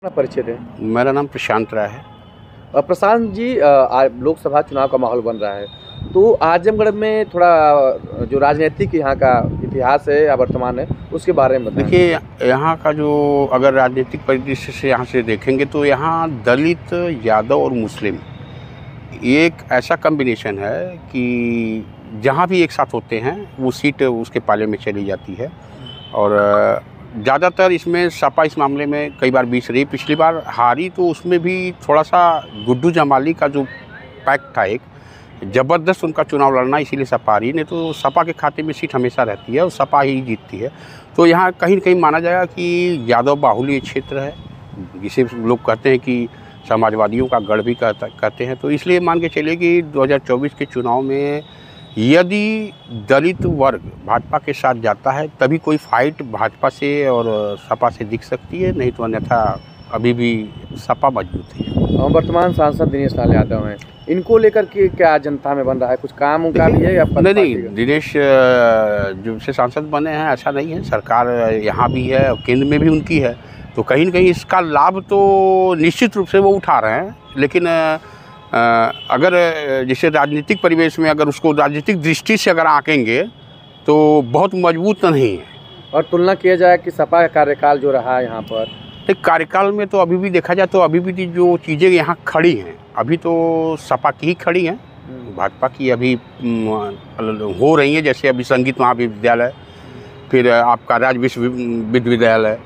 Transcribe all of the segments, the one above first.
परिचय दें। मेरा नाम प्रशांत राय है। प्रशांत जी, आज लोकसभा चुनाव का माहौल बन रहा है, तो आजमगढ़ में थोड़ा जो राजनीतिक यहाँ का इतिहास है या वर्तमान है उसके बारे में बताएं। देखिए, यहाँ का जो अगर राजनीतिक परिदृश्य से यहाँ से देखेंगे तो यहाँ दलित, यादव और मुस्लिम एक ऐसा कॉम्बिनेशन है कि जहाँ भी एक साथ होते हैं वो सीट उसके पाले में चली जाती है। और ज़्यादातर इसमें सपा इस मामले में कई बार बीच रही। पिछली बार हारी तो उसमें भी थोड़ा सा गुड्डू जमाली का जो पैक्ट था, एक ज़बरदस्त उनका चुनाव लड़ना, इसीलिए सपा हारी। नहीं तो सपा के खाते में सीट हमेशा रहती है और सपा ही जीतती है। तो यहाँ कहीं न कहीं माना जाएगा कि यादव बाहुल्य क्षेत्र है, जिसे लोग कहते हैं कि समाजवादियों का गढ़ भी कहते हैं। तो इसलिए मान के चलिए कि 2024 के चुनाव में यदि दलित वर्ग भाजपा के साथ जाता है तभी कोई फाइट भाजपा से और सपा से दिख सकती है, नहीं तो अन्यथा अभी भी सपा मजबूत है। वर्तमान सांसद दिनेश लाल यादव हैं, इनको लेकर के क्या जनता में बन रहा है? कुछ काम उनका भी है या नहीं, दिनेश जो से सांसद बने हैं ऐसा नहीं है। सरकार यहाँ भी है और केंद्र में भी उनकी है, तो कहीं न कहीं इसका लाभ तो निश्चित रूप से वो उठा रहे हैं। लेकिन अगर जैसे राजनीतिक परिवेश में अगर उसको राजनीतिक दृष्टि से अगर आंकेंगे तो बहुत मजबूत तो नहीं है। और तुलना किया जाए कि सपा का कार्यकाल जो रहा है यहाँ पर, एक कार्यकाल में तो अभी भी देखा जाए तो अभी भी जो चीज़ें यहाँ खड़ी हैं अभी तो सपा की ही खड़ी हैं। भाजपा की अभी हो रही हैं, जैसे अभी संगीत महाविद्यालय, फिर आपका राज्य विश्वविद्यालय,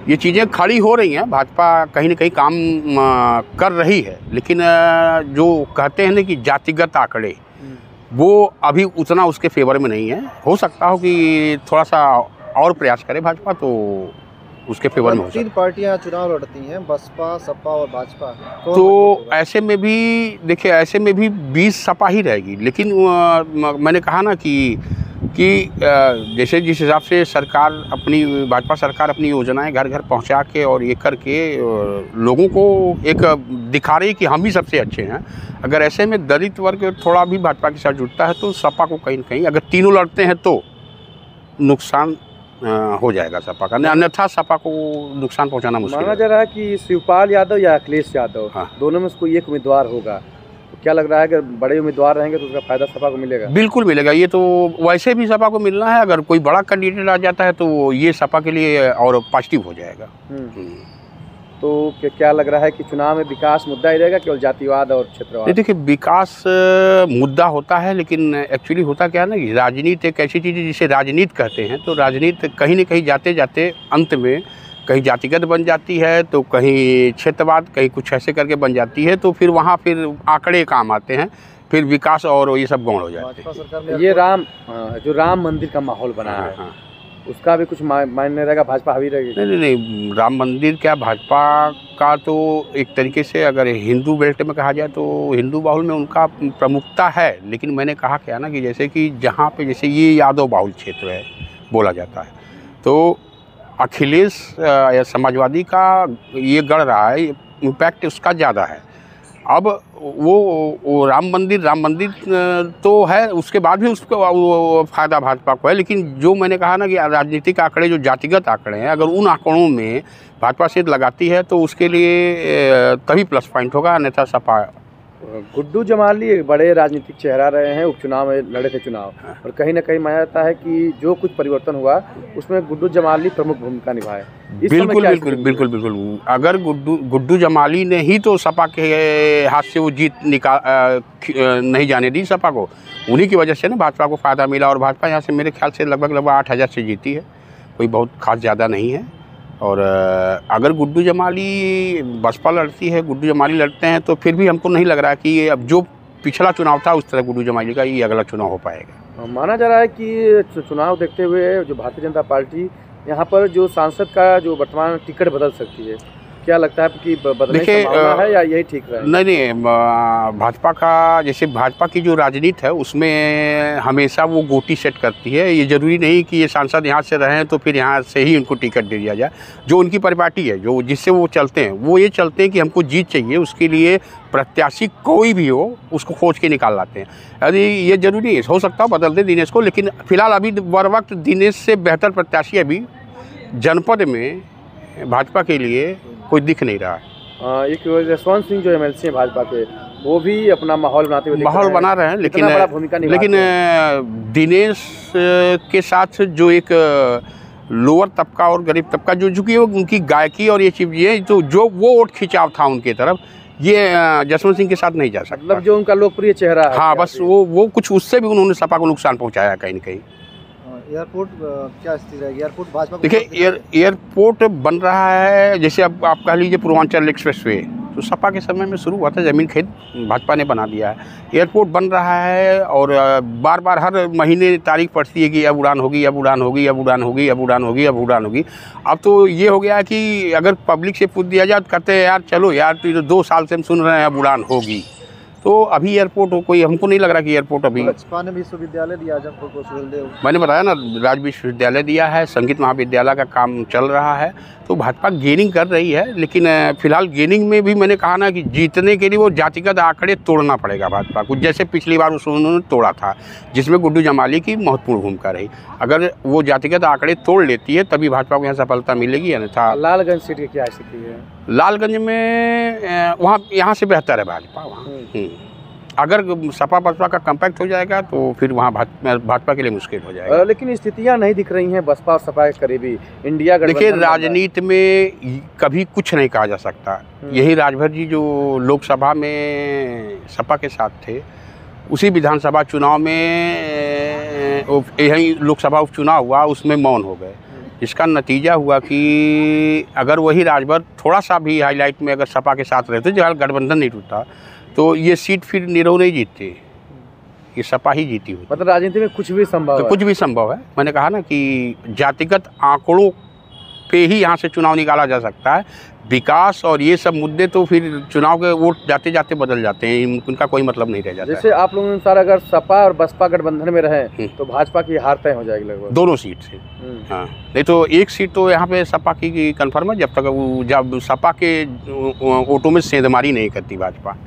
ये चीज़ें खड़ी हो रही हैं। भाजपा कहीं न कहीं काम कर रही है। लेकिन जो कहते हैं ना कि जातिगत आंकड़े, वो अभी उतना उसके फेवर में नहीं है। हो सकता हो कि थोड़ा सा और प्रयास करे भाजपा तो उसके फेवर में हो सकता है। 3 पार्टियां चुनाव लड़ती हैं, बसपा, सपा और भाजपा। तो ऐसे में भी देखिए, ऐसे में भी 20 सपा ही रहेगी। लेकिन मैंने कहा ना कि जैसे जिस हिसाब से सरकार अपनी भाजपा सरकार अपनी योजनाएं घर घर पहुंचा के और ये करके लोगों को एक दिखा रही है कि हम ही सबसे अच्छे हैं। अगर ऐसे में दलित वर्ग थोड़ा भी भाजपा के साथ जुड़ता है तो सपा को कहीं न कहीं, अगर तीनों लड़ते हैं तो नुकसान हो जाएगा सपा का, अन्यथा सपा को नुकसान पहुंचाना मुश्किल है। माना जा रहा है कि शिवपाल यादव या अखिलेश यादव, हाँ, दोनों में से कोई एक उम्मीदवार होगा। तो क्या लग रहा है कि बड़े उम्मीदवार रहेंगे तो उसका फायदा सपा को मिलेगा? बिल्कुल मिलेगा। ये तो वैसे भी सपा को मिलना है। अगर कोई बड़ा कैंडिडेट आ जाता है तो ये सपा के लिए और पॉजिटिव हो जाएगा। तो क्या लग रहा है कि चुनाव में विकास मुद्दा ही रहेगा, केवल जातिवाद और क्षेत्रवाद? देखिए, विकास मुद्दा होता है, लेकिन एक्चुअली होता क्या है ना कि राजनीति एक ऐसी चीज़ है जिसे राजनीति कहते हैं। तो राजनीति कहीं न कहीं जाते जाते अंत में कहीं जातिगत बन जाती है, तो कहीं क्षेत्रवाद, कहीं कुछ ऐसे करके बन जाती है। तो फिर वहाँ फिर आंकड़े काम आते हैं, फिर विकास और ये सब गौण हो जाते हैं। ये जो राम मंदिर का माहौल बना है, हाँ, उसका भी कुछ मायने रहेगा? भाजपा हावी रहेगी? नहीं, राम मंदिर क्या, भाजपा का तो एक तरीके से अगर हिंदू बेल्ट में कहा जाए तो हिंदू बाहुल में उनका प्रमुखता है। लेकिन मैंने कहा क्या ना कि जैसे कि जहाँ पे जैसे ये यादव बाहुल क्षेत्र है बोला जाता है, तो अखिलेश या समाजवादी का ये गढ़ रहा है, इम्पैक्ट उसका ज़्यादा है। अब वो राम मंदिर तो है, उसके बाद भी उसको फ़ायदा भाजपा को है। लेकिन जो मैंने कहा ना कि राजनीतिक आंकड़े, जो जातिगत आंकड़े हैं, अगर उन आंकड़ों में भाजपा से लगाती है तो उसके लिए तभी प्लस पॉइंट होगा, अन्यथा सपा। गुड्डू जमाली एक बड़े राजनीतिक चेहरा रहे हैं, उपचुनाव में लड़े थे चुनाव, और कहीं ना कहीं माना जाता है कि जो कुछ परिवर्तन हुआ उसमें गुड्डू जमाली प्रमुख भूमिका निभाए। बिल्कुल। अगर गुड्डू जमाली ने ही तो सपा के हाथ से वो जीत नहीं जाने दी सपा को। उन्हीं की वजह से ना भाजपा को फ़ायदा मिला। और भाजपा यहाँ से मेरे ख्याल से लगभग 8000 से जीती है, कोई बहुत खास ज़्यादा नहीं है। और अगर गुड्डू जमाली बसपा लड़ती है, गुड्डू जमाली लड़ते हैं, तो फिर भी हमको नहीं लग रहा कि ये अब जो पिछला चुनाव था उस तरह गुड्डू जमाली का ये अगला चुनाव हो पाएगा। माना जा रहा है कि चुनाव देखते हुए जो भारतीय जनता पार्टी यहाँ पर जो सांसद का जो वर्तमान टिकट बदल सकती है, क्या लगता है कि बदलने की संभावना है या यही ठीक रहेगा? नहीं, भाजपा का, जैसे भाजपा की जो राजनीति है उसमें हमेशा वो गोटी सेट करती है। ये जरूरी नहीं कि ये सांसद यहाँ से रहें तो फिर यहाँ से ही उनको टिकट दे दिया जाए। जो उनकी परिपाटी है, जो जिससे वो चलते हैं, वो ये चलते हैं कि हमको जीत चाहिए, उसके लिए प्रत्याशी कोई भी हो उसको खोज के निकाल लाते हैं। यदि ये जरूरी है, हो सकता है बदल दे दिनेश को, लेकिन फिलहाल अभी बर वक्त दिनेश से बेहतर प्रत्याशी अभी जनपद में भाजपा के लिए कोई दिख नहीं रहा है। एक जसवंत सिंह जो एमएलसी हैं भाजपा के, वो भी अपना माहौल बनाते हुए माहौल बना रहे हैं, लेकिन बड़ा भूमिका निभाते हैं। दिनेश के साथ जो एक लोअर तबका और गरीब तबका जो चूँकि उनकी गायकी और ये चीज़ें तो जो वो वोट खिंचाव था उनके तरफ, ये जसवंत सिंह के साथ नहीं जा सकता। मतलब जो उनका लोकप्रिय चेहरा है, हाँ, बस वो कुछ उससे भी उन्होंने सपा को नुकसान पहुंचाया कहीं न कहीं। एयरपोर्ट क्या स्थिति रहेगी? एयरपोर्ट भाजपा देखिए, एयरपोर्ट बन रहा है, जैसे अब आप कह लीजिए पूर्वांचल एक्सप्रेसवे, तो सपा के समय में शुरू हुआ था, ज़मीन खेत भाजपा ने बना दिया है। एयरपोर्ट बन रहा है और बार बार हर महीने तारीख पड़ती है कि अब उड़ान होगी, अब उड़ान होगी, अब उड़ान होगी, अब उड़ान होगी, अब उड़ान होगी। अब तो ये हो गया कि अगर पब्लिक से पूछ दिया जाए तो कहते हैं यार चलो यार, तो 2 साल से हम सुन रहे हैं अब उड़ान होगी। तो अभी एयरपोर्ट कोई, हमको नहीं लग रहा कि एयरपोर्ट अभी। भाजपा ने विश्वविद्यालय दिया आजमपुर को, सुहेलदेव, मैंने बताया ना, राज्य विश्वविद्यालय दिया है, संगीत महाविद्यालय का काम चल रहा है। तो भाजपा गेनिंग कर रही है, लेकिन फिलहाल गेनिंग में भी मैंने कहा ना कि जीतने के लिए वो जातिगत आंकड़े तोड़ना पड़ेगा भाजपा को, जैसे पिछली बार उन्होंने तोड़ा था, जिसमें गुड्डू जमाली की महत्वपूर्ण भूमिका रही। अगर वो जातिगत आंकड़े तोड़ लेती है तभी भाजपा को यहाँ सफलता मिलेगी, अन्यथा। लालगंज सीट की क्या स्थिति है? लालगंज में वहाँ यहाँ से बेहतर है भाजपा वहाँ। अगर सपा बसपा का कम्पैक्ट हो जाएगा तो फिर वहाँ भाजपा के लिए मुश्किल हो जाएगा। लेकिन स्थितियां नहीं दिख रही हैं बसपा और सपा के करीबी इंडिया गठबंधन। देखिए, राजनीति में कभी कुछ नहीं कहा जा सकता। यही राजभर जी जो लोकसभा में सपा के साथ थे, उसी विधानसभा चुनाव में यही लोकसभा उपचुनाव हुआ, उसमें मौन हो गए। इसका नतीजा हुआ कि अगर वही राजभर थोड़ा सा भी हाईलाइट में अगर सपा के साथ रहते, जो गठबंधन नहीं टूटा, तो ये सीट फिर निरव नहीं जीतती, ये सपा ही जीती हुई। मतलब राजनीति में कुछ भी संभव है। कुछ भी संभव है। मैंने कहा ना कि जातिगत आंकड़ों पे ही यहाँ से चुनाव निकाला जा सकता है। विकास और ये सब मुद्दे तो फिर चुनाव के वोट जाते जाते बदल जाते हैं, उनका कोई मतलब नहीं रह जाता। जैसे आप लोगों के अनुसार अगर सपा और बसपा गठबंधन में रहे तो भाजपा की हार तय हो जाएगी लगभग दोनों सीट से। हाँ, नहीं तो एक सीट तो यहाँ पे सपा की कंफर्म है, जब तक जब सपा के वोटों में सेंधमारी नहीं करती भाजपा।